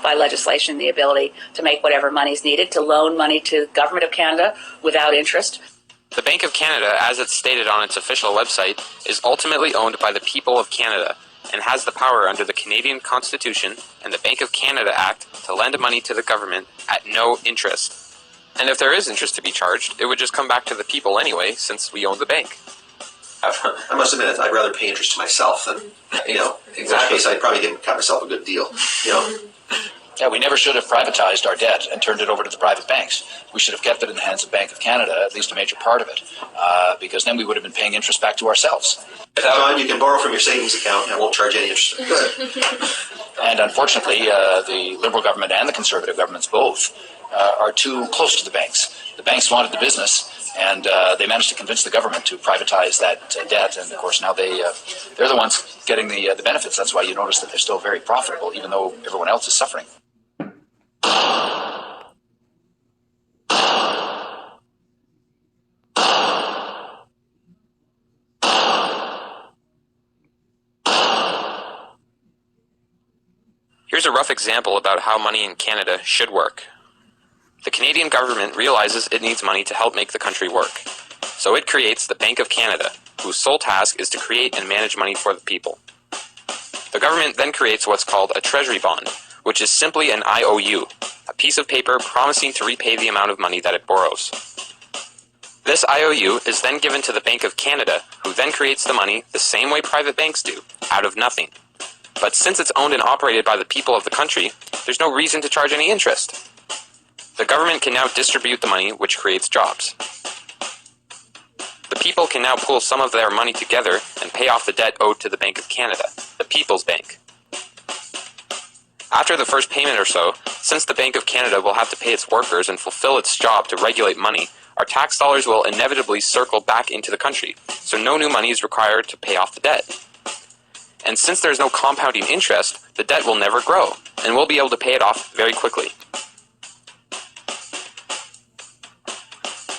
by legislation the ability to make whatever money is needed, to loan money to the Government of Canada without interest. The Bank of Canada, as it's stated on its official website, is ultimately owned by the people of Canada and has the power under the Canadian Constitution and the Bank of Canada Act to lend money to the government at no interest. And if there is interest to be charged, it would just come back to the people anyway, since we own the bank. I must admit, I'd rather pay interest to myself than, Exactly. In which case I'd probably cut myself a good deal, Yeah, we never should have privatized our debt and turned it over to the private banks. We should have kept it in the hands of Bank of Canada, at least a major part of it, because then we would have been paying interest back to ourselves. John, you can borrow from your savings account and I won't charge any interest. Good. And unfortunately, the Liberal government and the Conservative governments both are too close to the banks. The banks wanted the business, and they managed to convince the government to privatize that debt. And of course, now they're the ones getting the benefits. That's why you notice that they're still very profitable, even though everyone else is suffering. Here's a rough example about how money in Canada should work. The Canadian government realizes it needs money to help make the country work. So it creates the Bank of Canada, whose sole task is to create and manage money for the people. The government then creates what's called a treasury bond, which is simply an IOU, a piece of paper promising to repay the amount of money that it borrows. This IOU is then given to the Bank of Canada, who then creates the money the same way private banks do, out of nothing. But since it's owned and operated by the people of the country, there's no reason to charge any interest. The government can now distribute the money, which creates jobs. The people can now pool some of their money together and pay off the debt owed to the Bank of Canada, the People's Bank. After the first payment or so, since the Bank of Canada will have to pay its workers and fulfill its job to regulate money, our tax dollars will inevitably circle back into the country, so no new money is required to pay off the debt. And since there's no compounding interest, the debt will never grow, and we'll be able to pay it off very quickly.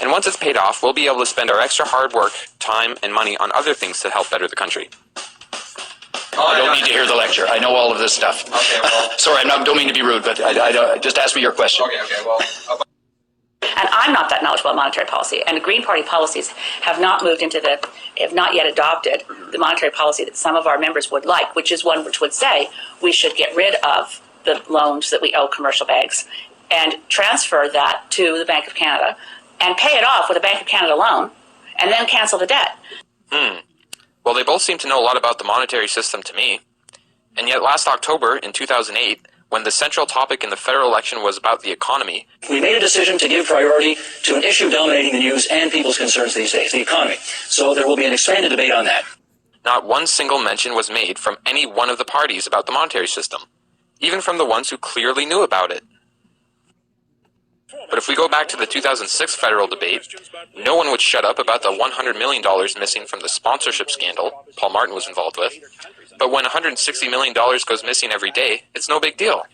And once it's paid off, we'll be able to spend our extra hard work, time, and money on other things to help better the country. I don't need to hear the lecture. I know all of this stuff. Okay, well. Sorry, don't mean to be rude, but I just ask me your question. Okay, well. And I'm not that knowledgeable about monetary policy, and the Green Party policies have not yet adopted the monetary policy that some of our members would like, which is one which would say we should get rid of the loans that we owe commercial banks and transfer that to the Bank of Canada and pay it off with a Bank of Canada loan and then cancel the debt. Well, they both seem to know a lot about the monetary system to me. And yet last October, in 2008, when the central topic in the federal election was about the economy, we made a decision to give priority to an issue dominating the news and people's concerns these days, the economy. So there will be an expanded debate on that. not one single mention was made from any one of the parties about the monetary system, even from the ones who clearly knew about it. But if we go back to the 2006 federal debate, no one would shut up about the $100 million missing from the sponsorship scandal Paul Martin was involved with. But when $160 million goes missing every day, it's no big deal.